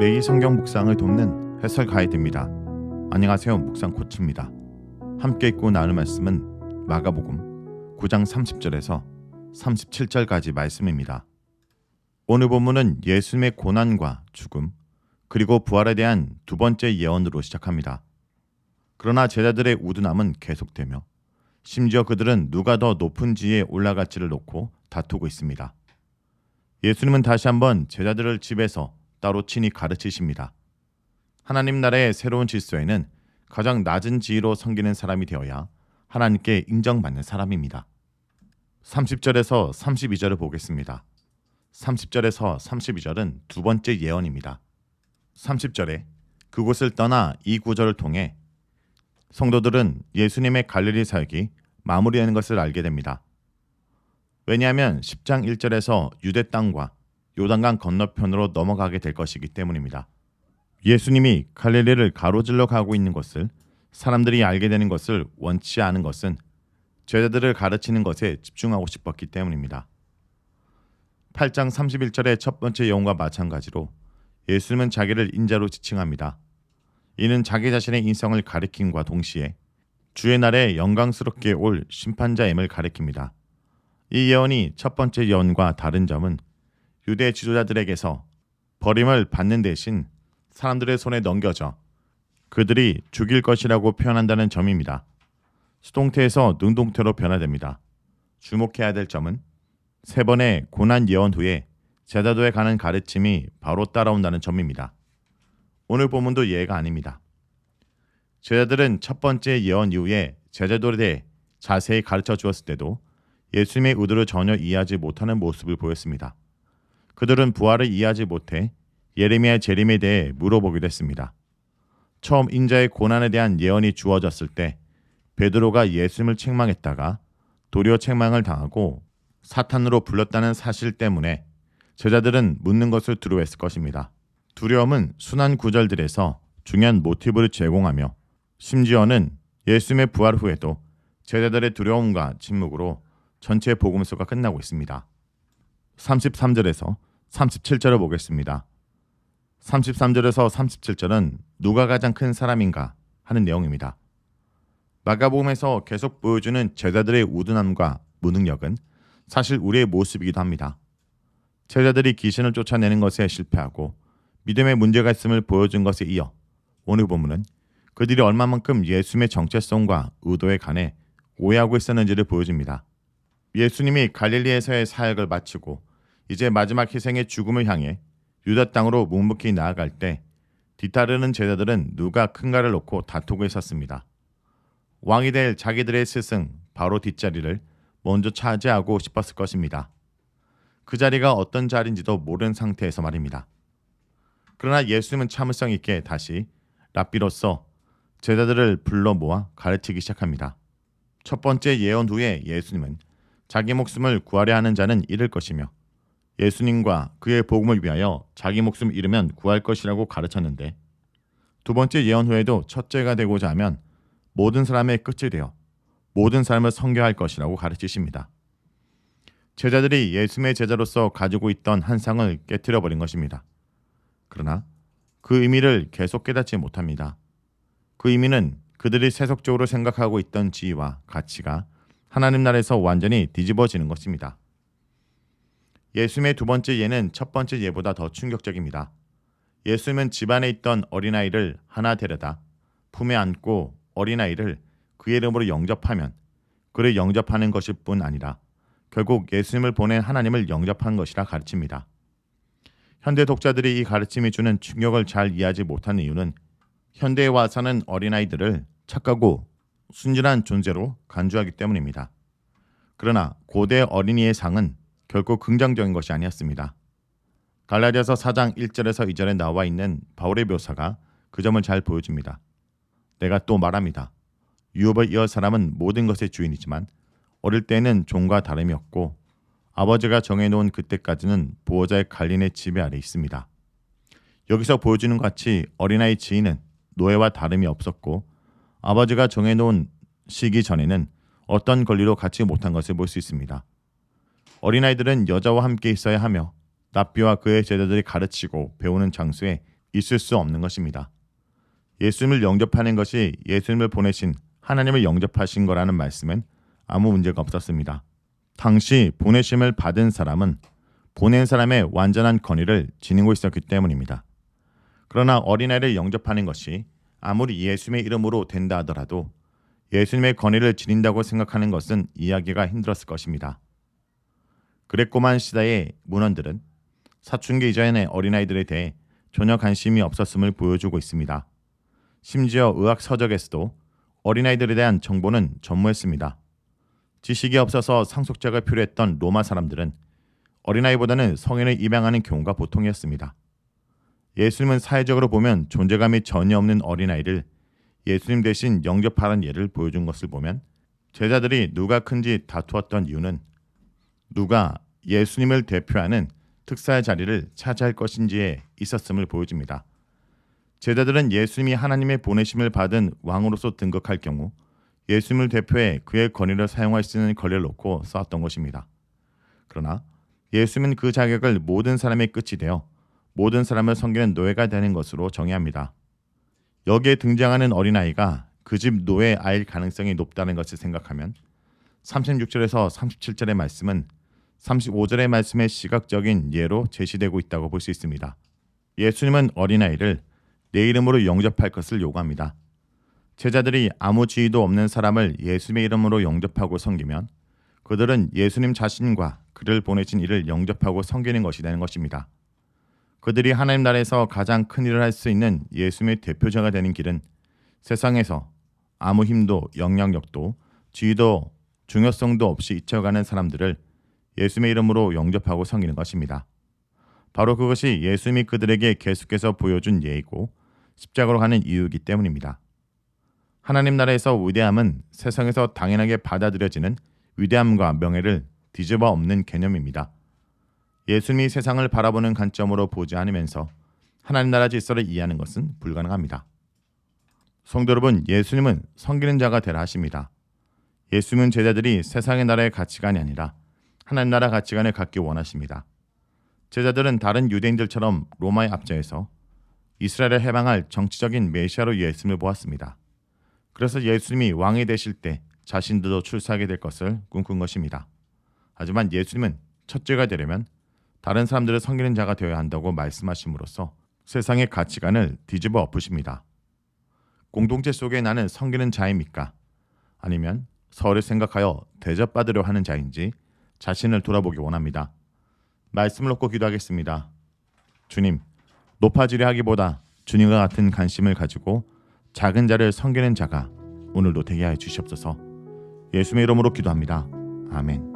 매일 성경 묵상을 돕는 해설 가이드입니다. 안녕하세요. 묵상 코치입니다. 함께 읽고 나눌 말씀은 마가복음 9장 30절에서 37절까지 말씀입니다. 오늘 본문은 예수님의 고난과 죽음 그리고 부활에 대한 두 번째 예언으로 시작합니다. 그러나 제자들의 우둔함은 계속되며 심지어 그들은 누가 더 높은 지위에 올라갈지를 놓고 다투고 있습니다. 예수님은 다시 한번 제자들을 집에서 따로 친히 가르치십니다. 하나님 나라의 새로운 질서에는 가장 낮은 지위로 섬기는 사람이 되어야 하나님께 인정받는 사람입니다. 30절에서 32절을 보겠습니다. 30절에서 32절은 두 번째 예언입니다. 30절에 그곳을 떠나 이 구절을 통해 성도들은 예수님의 갈릴리 사역이 마무리되는 것을 알게 됩니다. 왜냐하면 10장 1절에서 유대 땅과 요단강 건너편으로 넘어가게 될 것이기 때문입니다. 예수님이 갈릴리를 가로질러 가고 있는 것을 사람들이 알게 되는 것을 원치 않은 것은 제자들을 가르치는 것에 집중하고 싶었기 때문입니다. 8장 31절의 첫 번째 예언과 마찬가지로 예수님은 자기를 인자로 지칭합니다. 이는 자기 자신의 인성을 가리킴과 동시에 주의 날에 영광스럽게 올 심판자임을 가리킵니다. 이 예언이 첫 번째 예언과 다른 점은 유대 지도자들에게서 버림을 받는 대신 사람들의 손에 넘겨져 그들이 죽일 것이라고 표현한다는 점입니다. 수동태에서 능동태로 변화됩니다. 주목해야 될 점은 세 번의 고난 예언 후에 제자도에 가는 가르침이 바로 따라온다는 점입니다. 오늘 본문도 예외가 아닙니다. 제자들은 첫 번째 예언 이후에 제자도에 대해 자세히 가르쳐 주었을 때도 예수님의 의도를 전혀 이해하지 못하는 모습을 보였습니다. 그들은 부활을 이해하지 못해 예레미야 재림에 대해 물어보기도 했습니다. 처음 인자의 고난에 대한 예언이 주어졌을 때 베드로가 예수님을 책망했다가 도리어 책망을 당하고 사탄으로 불렸다는 사실 때문에 제자들은 묻는 것을 두려워했을 것입니다. 두려움은 순환 구절들에서 중요한 모티브를 제공하며 심지어는 예수님의 부활 후에도 제자들의 두려움과 침묵으로 전체 복음서가 끝나고 있습니다. 33절에서 37절을 보겠습니다. 33절에서 37절은 누가 가장 큰 사람인가 하는 내용입니다. 마가복음에서 계속 보여주는 제자들의 우둔함과 무능력은 사실 우리의 모습이기도 합니다. 제자들이 귀신을 쫓아내는 것에 실패하고 믿음에 문제가 있음을 보여준 것에 이어 오늘 본문은 그들이 얼마만큼 예수님의 정체성과 의도에 관해 오해하고 있었는지를 보여줍니다. 예수님이 갈릴리에서의 사역을 마치고 이제 마지막 희생의 죽음을 향해 유다 땅으로 묵묵히 나아갈 때 뒤따르는 제자들은 누가 큰가를 놓고 다투고 있었습니다. 왕이 될 자기들의 스승 바로 뒷자리를 먼저 차지하고 싶었을 것입니다. 그 자리가 어떤 자리인지도 모르는 상태에서 말입니다. 그러나 예수님은 참을성 있게 다시 랍비로서 제자들을 불러 모아 가르치기 시작합니다. 첫 번째 예언 후에 예수님은 자기 목숨을 구하려 하는 자는 잃을 것이며 예수님과 그의 복음을 위하여 자기 목숨을 잃으면 구할 것이라고 가르쳤는데 두 번째 예언 후에도 첫째가 되고자 하면 모든 사람의 끝이 되어 모든 삶을 선교할 것이라고 가르치십니다. 제자들이 예수님의 제자로서 가지고 있던 한상을 깨트려버린 것입니다. 그러나 그 의미를 계속 깨닫지 못합니다. 그 의미는 그들이 세속적으로 생각하고 있던 지위와 가치가 하나님 나라에서 완전히 뒤집어지는 것입니다. 예수님의 두 번째 예는 첫 번째 예보다 더 충격적입니다. 예수님은 집안에 있던 어린아이를 하나 데려다 품에 안고 어린아이를 그의 이름으로 영접하면 그를 영접하는 것일 뿐 아니라 결국 예수님을 보낸 하나님을 영접한 것이라 가르칩니다. 현대 독자들이 이 가르침이 주는 충격을 잘 이해하지 못하는 이유는 현대에 와서는 어린아이들을 착하고 순진한 존재로 간주하기 때문입니다. 그러나 고대 어린이의 상은 결코 긍정적인 것이 아니었습니다. 갈라디아서 4장 1절에서 2절에 나와 있는 바울의 묘사가 그 점을 잘 보여줍니다. 내가 또 말합니다. 유업을 이어 사람은 모든 것의 주인이지만 어릴 때는 종과 다름이 없고 아버지가 정해놓은 그때까지는 보호자의 관리의 지배 아래 있습니다. 여기서 보여주는 것 같이 어린아이 지인은 노예와 다름이 없었고 아버지가 정해놓은 시기 전에는 어떤 권리도 갖지 못한 것을 볼 수 있습니다. 어린아이들은 여자와 함께 있어야 하며 랍비와 그의 제자들이 가르치고 배우는 장소에 있을 수 없는 것입니다. 예수님을 영접하는 것이 예수님을 보내신 하나님을 영접하신 거라는 말씀엔 아무 문제가 없었습니다. 당시 보내심을 받은 사람은 보낸 사람의 완전한 권위를 지니고 있었기 때문입니다. 그러나 어린아이를 영접하는 것이 아무리 예수님의 이름으로 된다 하더라도 예수님의 권위를 지닌다고 생각하는 것은 이해하기가 힘들었을 것입니다. 그랬고만 시대의 문헌들은 사춘기 이전의 어린아이들에 대해 전혀 관심이 없었음을 보여주고 있습니다. 심지어 의학 서적에서도 어린아이들에 대한 정보는 전무했습니다. 지식이 없어서 상속자가 필요했던 로마 사람들은 어린아이보다는 성인을 입양하는 경우가 보통이었습니다. 예수님은 사회적으로 보면 존재감이 전혀 없는 어린아이를 예수님 대신 영접하라는 예를 보여준 것을 보면 제자들이 누가 큰지 다투었던 이유는 누가 예수님을 대표하는 특사의 자리를 차지할 것인지에 있었음을 보여줍니다. 제자들은 예수님이 하나님의 보내심을 받은 왕으로서 등극할 경우 예수님을 대표해 그의 권위를 사용할 수 있는 권리를 놓고 싸웠던 것입니다. 그러나 예수님은 그 자격을 모든 사람의 끝이 되어 모든 사람을 섬기는 노예가 되는 것으로 정의합니다. 여기에 등장하는 어린아이가 그 집 노예 아일 가능성이 높다는 것을 생각하면 36절에서 37절의 말씀은 35절의 말씀의 시각적인 예로 제시되고 있다고 볼 수 있습니다. 예수님은 어린아이를 내 이름으로 영접할 것을 요구합니다. 제자들이 아무 지위도 없는 사람을 예수님의 이름으로 영접하고 섬기면 그들은 예수님 자신과 그를 보내신 이를 영접하고 섬기는 것이 되는 것입니다. 그들이 하나님 나라에서 가장 큰 일을 할 수 있는 예수님의 대표자가 되는 길은 세상에서 아무 힘도 영향력도 지위도 중요성도 없이 잊혀가는 사람들을 예수님의 이름으로 영접하고 섬기는 것입니다. 바로 그것이 예수님이 그들에게 계속해서 보여준 예이고 십자가로 가는 이유이기 때문입니다. 하나님 나라에서 위대함은 세상에서 당연하게 받아들여지는 위대함과 명예를 뒤집어 엎는 개념입니다. 예수님이 세상을 바라보는 관점으로 보지 않으면서 하나님 나라 질서를 이해하는 것은 불가능합니다. 성도 여러분, 예수님은 섬기는 자가 되라 하십니다. 예수님은 제자들이 세상의 나라의 가치관이 아니라 하나님 나라 가치관을 갖기 원하십니다. 제자들은 다른 유대인들처럼 로마의 압제에서 이스라엘을 해방할 정치적인 메시아로 예수님을 보았습니다. 그래서 예수님이 왕이 되실 때 자신들도 출세하게 될 것을 꿈꾼 것입니다. 하지만 예수님은 첫째가 되려면 다른 사람들을 섬기는 자가 되어야 한다고 말씀하심으로써 세상의 가치관을 뒤집어 엎으십니다. 공동체 속에 나는 섬기는 자입니까? 아니면 서로를 생각하여 대접받으려 하는 자인지 자신을 돌아보기 원합니다. 말씀을 놓고 기도하겠습니다. 주님, 높아지려 하기보다 주님과 같은 관심을 가지고 작은 자를 섬기는 자가 오늘도 되게 하여 주시옵소서. 예수님의 이름으로 기도합니다. 아멘.